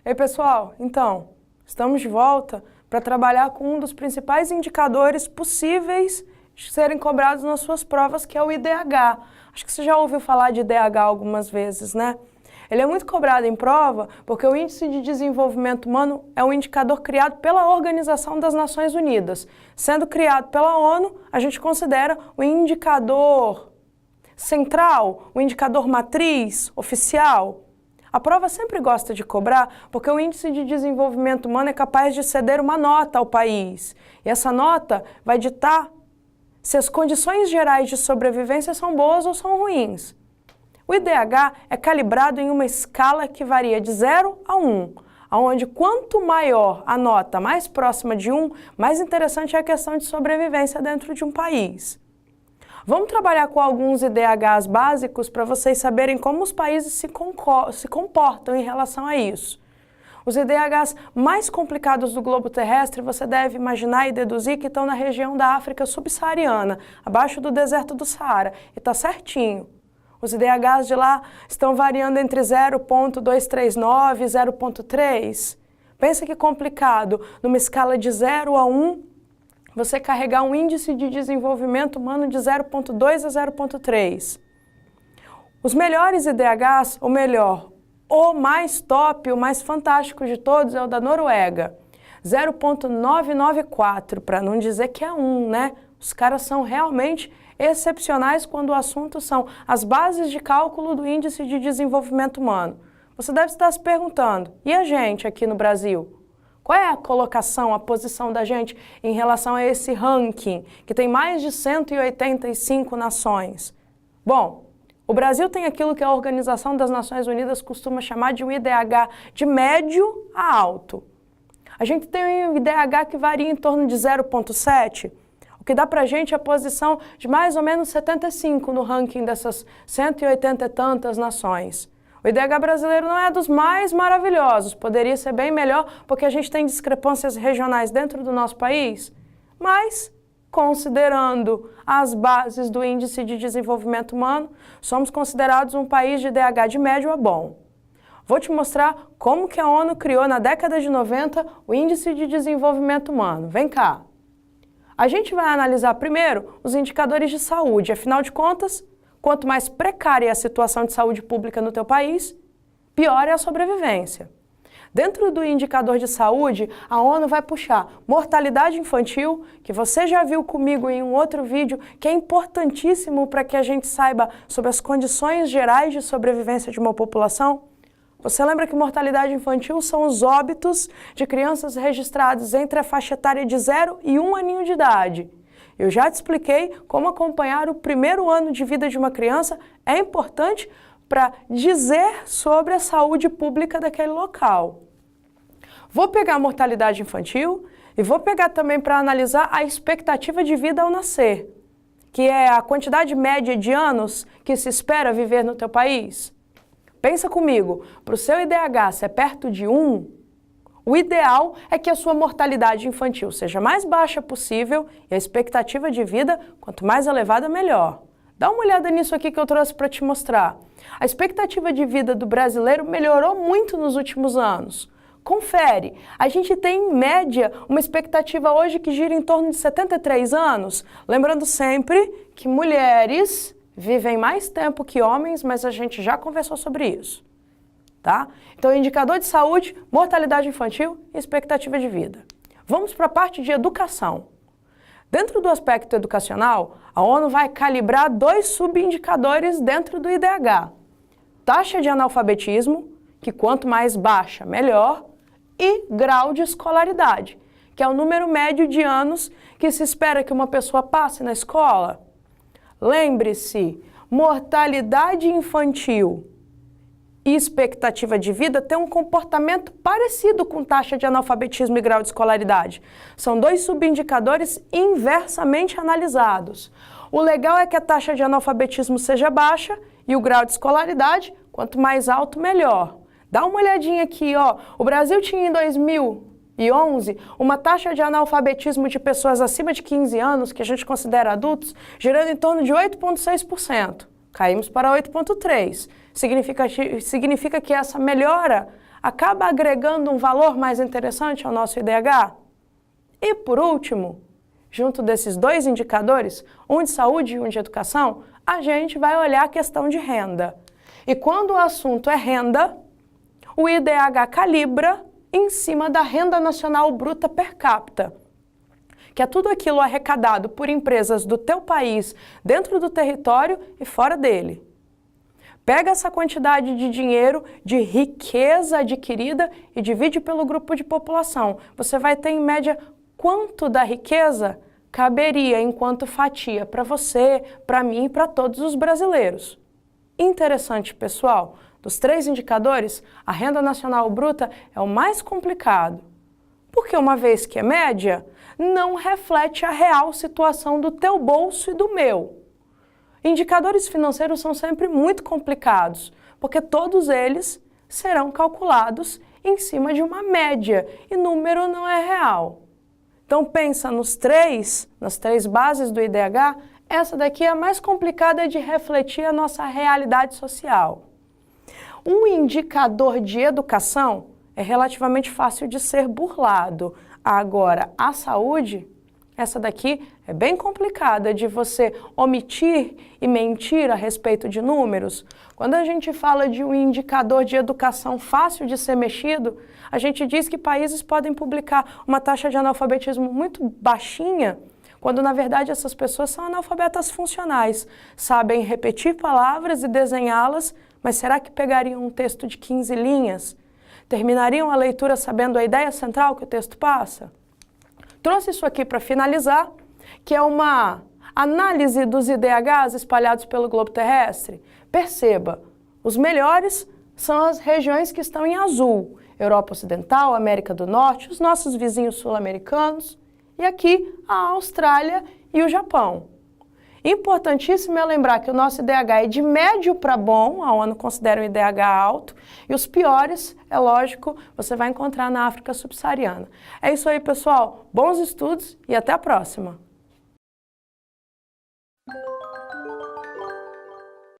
Ei, pessoal, então, estamos de volta para trabalhar com um dos principais indicadores possíveis de serem cobrados nas suas provas, que é o IDH. Acho que você já ouviu falar de IDH algumas vezes, né? Ele é muito cobrado em prova porque o Índice de Desenvolvimento Humano é um indicador criado pela Organização das Nações Unidas. Sendo criado pela ONU, a gente considera o indicador central, o indicador matriz, oficial. A prova sempre gosta de cobrar porque o Índice de Desenvolvimento Humano é capaz de ceder uma nota ao país. E essa nota vai ditar se as condições gerais de sobrevivência são boas ou são ruins. O IDH é calibrado em uma escala que varia de 0 a 1, onde quanto maior a nota mais próxima de 1, mais interessante é a questão de sobrevivência dentro de um país. Vamos trabalhar com alguns IDHs básicos para vocês saberem como os países se comportam em relação a isso. Os IDHs mais complicados do globo terrestre você deve imaginar e deduzir que estão na região da África subsaariana, abaixo do deserto do Saara, e está certinho. Os IDHs de lá estão variando entre 0,239 e 0,3. Pensa que complicado, numa escala de 0 a 1, você carregar um índice de desenvolvimento humano de 0,2 a 0,3. Os melhores IDHs, ou melhor, o mais top, o mais fantástico de todos é o da Noruega. 0,994, para não dizer que é 1, né? Os caras são realmente excepcionais quando o assunto são as bases de cálculo do Índice de Desenvolvimento Humano. Você deve estar se perguntando, e a gente aqui no Brasil? Qual é a colocação, a posição da gente em relação a esse ranking, que tem mais de 185 nações? Bom, o Brasil tem aquilo que a Organização das Nações Unidas costuma chamar de um IDH de médio a alto. A gente tem um IDH que varia em torno de 0,7, o que dá pra gente a posição de mais ou menos 75 no ranking dessas 180 e tantas nações. O IDH brasileiro não é dos mais maravilhosos, poderia ser bem melhor porque a gente tem discrepâncias regionais dentro do nosso país, mas, considerando as bases do Índice de Desenvolvimento Humano, somos considerados um país de IDH de médio a bom. Vou te mostrar como que a ONU criou na década de 90 o Índice de Desenvolvimento Humano. Vem cá. A gente vai analisar primeiro os indicadores de saúde, afinal de contas, quanto mais precária é a situação de saúde pública no teu país, pior é a sobrevivência. Dentro do indicador de saúde, a ONU vai puxar mortalidade infantil, que você já viu comigo em um outro vídeo, que é importantíssimo para que a gente saiba sobre as condições gerais de sobrevivência de uma população. Você lembra que mortalidade infantil são os óbitos de crianças registrados entre a faixa etária de 0 e 1 aninho de idade. Eu já te expliquei como acompanhar o primeiro ano de vida de uma criança é importante para dizer sobre a saúde pública daquele local. Vou pegar a mortalidade infantil e vou pegar também para analisar a expectativa de vida ao nascer, que é a quantidade média de anos que se espera viver no teu país. Pensa comigo, para o seu IDH ser perto de 1, o ideal é que a sua mortalidade infantil seja mais baixa possível e a expectativa de vida, quanto mais elevada, melhor. Dá uma olhada nisso aqui que eu trouxe para te mostrar. A expectativa de vida do brasileiro melhorou muito nos últimos anos. Confere, a gente tem em média uma expectativa hoje que gira em torno de 73 anos. Lembrando sempre que mulheres vivem mais tempo que homens, mas a gente já conversou sobre isso. Tá? Então, indicador de saúde, mortalidade infantil e expectativa de vida. Vamos para a parte de educação. Dentro do aspecto educacional, a ONU vai calibrar 2 subindicadores dentro do IDH. Taxa de analfabetismo, que quanto mais baixa, melhor, e grau de escolaridade, que é o número médio de anos que se espera que uma pessoa passe na escola. Lembre-se, mortalidade infantil e expectativa de vida tem um comportamento parecido com taxa de analfabetismo e grau de escolaridade. São 2 subindicadores inversamente analisados. O legal é que a taxa de analfabetismo seja baixa e o grau de escolaridade, quanto mais alto, melhor. Dá uma olhadinha aqui, ó. O Brasil tinha em 2011 uma taxa de analfabetismo de pessoas acima de 15 anos, que a gente considera adultos, girando em torno de 8,6%. Caímos para 8,3%. Significa que essa melhora acaba agregando um valor mais interessante ao nosso IDH? E por último, junto desses dois indicadores, um de saúde e um de educação, a gente vai olhar a questão de renda. E quando o assunto é renda, o IDH calibra em cima da renda nacional bruta per capita, que é tudo aquilo arrecadado por empresas do teu país, dentro do território e fora dele. Pega essa quantidade de dinheiro, de riqueza adquirida e divide pelo grupo de população. Você vai ter, em média, quanto da riqueza caberia enquanto fatia para você, para mim e para todos os brasileiros. Interessante, pessoal. Dos três indicadores, a renda nacional bruta é o mais complicado, porque uma vez que é média, não reflete a real situação do teu bolso e do meu. Indicadores financeiros são sempre muito complicados, porque todos eles serão calculados em cima de uma média e número não é real. Então pensa nas três bases do IDH, essa daqui é a mais complicada de refletir a nossa realidade social. Um indicador de educação é relativamente fácil de ser burlado. Agora, a saúde, essa daqui é bem complicada de você omitir e mentir a respeito de números. Quando a gente fala de um indicador de educação fácil de ser mexido, a gente diz que países podem publicar uma taxa de analfabetismo muito baixinha, quando na verdade essas pessoas são analfabetas funcionais, sabem repetir palavras e desenhá-las, mas será que pegariam um texto de 15 linhas? Terminariam a leitura sabendo a ideia central que o texto passa? Trouxe isso aqui para finalizar, que é uma análise dos IDHs espalhados pelo globo terrestre. Perceba, os melhores são as regiões que estão em azul, Europa Ocidental, América do Norte, os nossos vizinhos sul-americanos, e aqui a Austrália e o Japão. Importantíssimo é lembrar que o nosso IDH é de médio para bom, a ONU considera o IDH alto, e os piores, é lógico, você vai encontrar na África subsaariana. É isso aí, pessoal. Bons estudos e até a próxima!